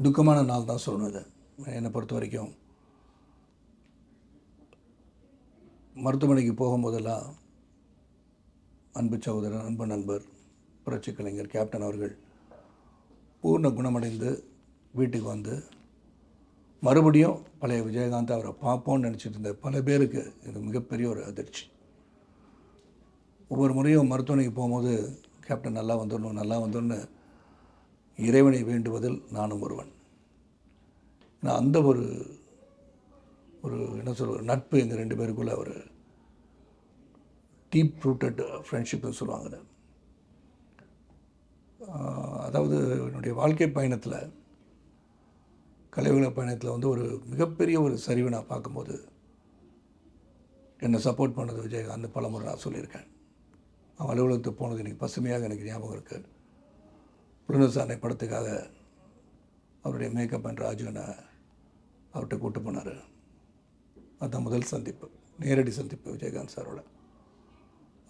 துக்கமான நாள் தான் சொல்லணும் இது. என்னை பொறுத்த வரைக்கும் மருத்துவமனைக்கு போகும்போதெல்லாம் அன்பு சகோதரர், அன்பு நண்பர், புரட்சி கலைஞர் கேப்டன் அவர்கள் பூர்ண குணமடைந்து வீட்டுக்கு வந்து மறுபடியும் பழைய விஜயகாந்த் அவரை பார்ப்போன்னு நினச்சிட்டு இருந்த பல பேருக்கு இது மிகப்பெரிய ஒரு அதிர்ச்சி. ஒவ்வொரு முறையும் மருத்துவமனைக்கு போகும்போது கேப்டன் நல்லா வந்துடணும்னு இறைவனை வேண்டுவதில் நானும் ஒருவன். ஏன்னா அந்த ஒரு என்ன சொல்ற நட்பு எங்கள் ரெண்டு பேருக்குள்ள ஒரு டீப் ரூட்டட் ஃப்ரெண்ட்ஷிப்னு சொல்லுவாங்க. அதாவது என்னுடைய வாழ்க்கை பயணத்தில், கலையுலக பயணத்தில் வந்து ஒரு மிகப்பெரிய ஒரு சரிவை நான் பார்க்கும்போது என்னை சப்போர்ட் பண்ணது விஜயகாந்த். பல முறை நான் சொல்லியிருக்கேன். அவன் அலுவலகத்துக்கு போனது எனக்கு பசுமையாக எனக்கு ஞாபகம் இருக்குது. புலனசாரணை படத்துக்காக அவருடைய மேக்கப் அண்ட் ராஜுனை அவர்கிட்ட கூப்பிட்டு போனார். அதுதான் முதல் சந்திப்பு, நேரடி சந்திப்பு விஜயகாந்த் சாரோட.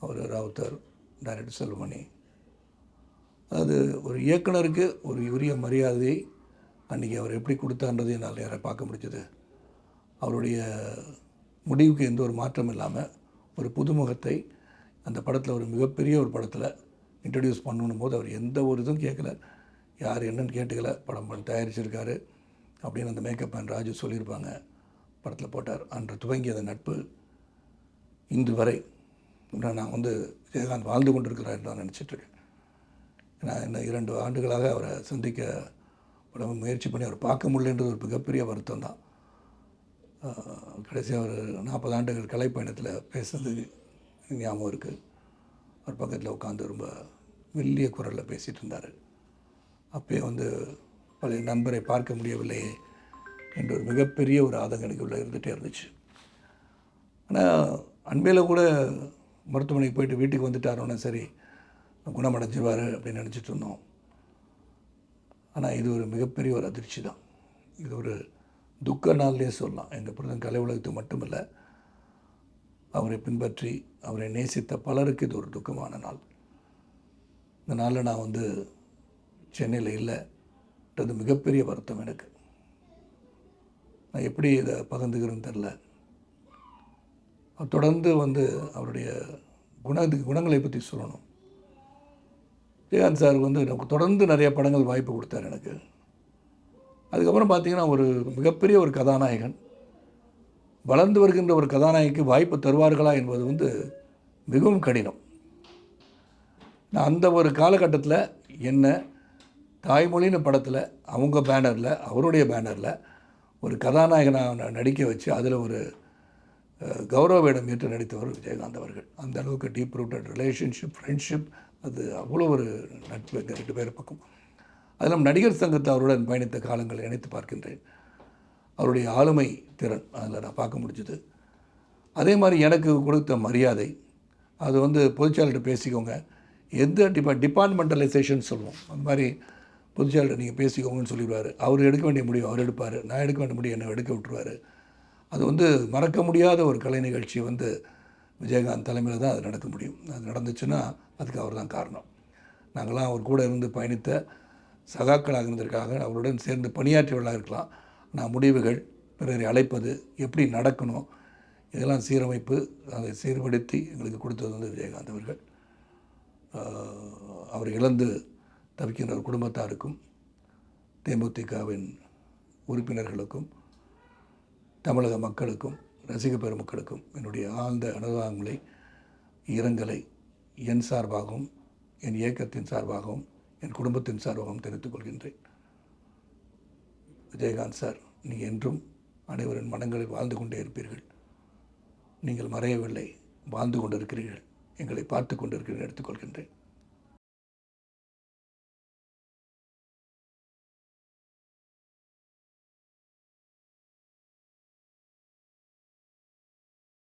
அவர் ராவுத்தர், டைரக்டர் செல்வமணி. அது ஒரு இயக்குனருக்கு ஒரு உரிய மரியாதையை அன்றைக்கி அவர் எப்படி கொடுத்தான்றது என்னால் நேராக பார்க்க முடிஞ்சது. அவருடைய முடிவுக்கு எந்த ஒரு மாற்றம் இல்லாமல் ஒரு புதுமுகத்தை அந்த படத்தில், ஒரு மிகப்பெரிய ஒரு படத்தில் இன்ட்ரடியூஸ் பண்ணணும் போது அவர் எந்த ஒரு இதுவும் கேட்கல, யார் என்னன்னு கேட்டுக்கல. படம் தயாரிச்சிருக்காரு அப்படின்னு அந்த மேக்கப் அண்ட் ராஜு சொல்லியிருப்பாங்க. படத்தில் போட்டார். அன்று துவங்கிய அந்த நட்பு இன்று வரை நான் வந்து விஜயகாந்த் வாழ்ந்து கொண்டிருக்கிறார் நான் நினச்சிட்ருக்கேன். ஏன்னா என்ன 2 ஆண்டுகளாக அவரை சந்திக்க முயற்சி பண்ணி அவர் பார்க்க முடியலன்றது ஒரு மிகப்பெரிய வருத்தம் தான். கடைசியாக ஒரு 40 ஆண்டுகள் கலைப்பயணத்தில் பேசுனது ஞாபகம் இருக்குது. அவர் பக்கத்தில் உட்காந்து ரொம்ப மெல்லிய குரலில் பேசிகிட்டு இருந்தார். அப்போயே வந்து பழைய நண்பரை பார்க்க முடியவில்லையே என்ற ஒரு மிகப்பெரிய ஒரு ஆதங்கம் எனக்கு உள்ள இருந்துகிட்டே இருந்துச்சு. ஆனால் அண்மையில் கூட மருத்துவமனைக்கு போயிட்டு வீட்டுக்கு வந்துட்டாரோன்னா சரி குணமடைஞ்சிருவார் அப்படின்னு நினச்சிட்டு இருந்தோம். ஆனால் இது ஒரு மிகப்பெரிய ஒரு அதிர்ச்சி தான். இது ஒரு துக்க நாள்லேயே சொல்லலாம். எங்கள் பிரதன் கலை உலகத்துக்கு மட்டுமில்லை, அவரை பின்பற்றி அவரை நேசித்த பலருக்கு இது ஒரு துக்கமான நாள். இந்த நாளில் நான் வந்து சென்னையில் இல்லைன்றது மிகப்பெரிய வருத்தம் எனக்கு. நான் எப்படி இதை பகிர்ந்துக்கிறேன்னு தெரில. தொடர்ந்து வந்து அவருடைய குணங்களை பற்றி சொல்லணும். விஜயகாந்த் சார் வந்து எனக்கு தொடர்ந்து நிறைய படங்கள் வாய்ப்பு கொடுத்தார் எனக்கு. அதுக்கப்புறம் பார்த்திங்கன்னா ஒரு மிகப்பெரிய ஒரு கதாநாயகன், வளர்ந்து வருகின்ற ஒரு கதாநாயகிக்கு வாய்ப்பு தருவார்களா என்பது வந்து மிகவும் கடினம். நான் அந்த ஒரு காலகட்டத்தில் என்ன தாய்மொழின்னு படத்தில் அவங்க பேனரில், அவருடைய பேனரில் ஒரு கதாநாயகனாக நடிக்க வச்சு அதில் ஒரு கௌரவ வேடம் ஏற்று நடித்தவர் விஜயகாந்த் அவர்கள். அந்த அளவுக்கு டீப் ரூட்டட் ரிலேஷன்ஷிப், ஃப்ரெண்ட்ஷிப், அது அவ்வளோ ஒரு நட்பு எங்கள் 2 பேர் பக்கம். அதில் நடிகர் சங்கத்தை அவருடன் பயணித்த காலங்களை நினைத்து பார்க்கின்றேன். அவருடைய ஆளுமை திறன் அதில் நான் பார்க்க முடிஞ்சுது. அதே மாதிரி எனக்கு கொடுத்த மரியாதை, அது வந்து பொதுச்செயலாளர்கிட்ட பேசிக்கோங்க, எந்த டிபார்ட்மெண்டலைசேஷன் சொல்லுவோம், அந்த மாதிரி பொதுச்செயலாளர் நீங்கள் பேசிக்கோங்கன்னு சொல்லிடுவார். அவர் எடுக்க வேண்டிய முடிவு அவர் எடுப்பார், நான் எடுக்க வேண்டிய முடிவு என்னை எடுக்க விட்டுருவார். அது வந்து மறக்க முடியாத ஒரு கலை நிகழ்ச்சி வந்து விஜயகாந்த் தலைமையில் தான் அது நடக்க முடியும். அது நடந்துச்சுன்னா அதுக்கு அவர் தான் காரணம். நாங்களாம் அவர் கூட இருந்து பயணித்த சகாக்களாக இருந்ததற்காக அவருடன் சேர்ந்து பணியாற்றியவர்களாக இருக்கலாம். நான் முடிவுகள், பிறரை அழைப்பது, எப்படி நடக்கணும், இதெல்லாம் சீரமைப்பு, அதை சீர்படுத்தி எங்களுக்கு கொடுத்தது வந்து விஜயகாந்த் அவர்கள். அவர் இழந்து தவிக்கின்ற ஒரு குடும்பத்தாருக்கும், தேமுதிகவின் உறுப்பினர்களுக்கும், தமிழக மக்களுக்கும், ரசிக பெருமக்களுக்கும் என்னுடைய ஆழ்ந்த அனுதாபங்களை, இரங்கலை என் சார்பாகவும், என் இயக்கத்தின் சார்பாகவும், என் குடும்பத்தின் சார்பாகவும் தெரிவித்துக் கொள்கின்றேன். விஜயகாந்த் சார், நீங்கள் என்றும் அனைவரின் மனங்களில் வாழ்ந்து கொண்டே இருப்பீர்கள். நீங்கள் மறையவில்லை, வாழ்ந்து கொண்டிருக்கிறீர்கள், எங்களை பார்த்து கொண்டிருக்கிறீர்கள் எடுத்துக்கொள்கின்றேன்.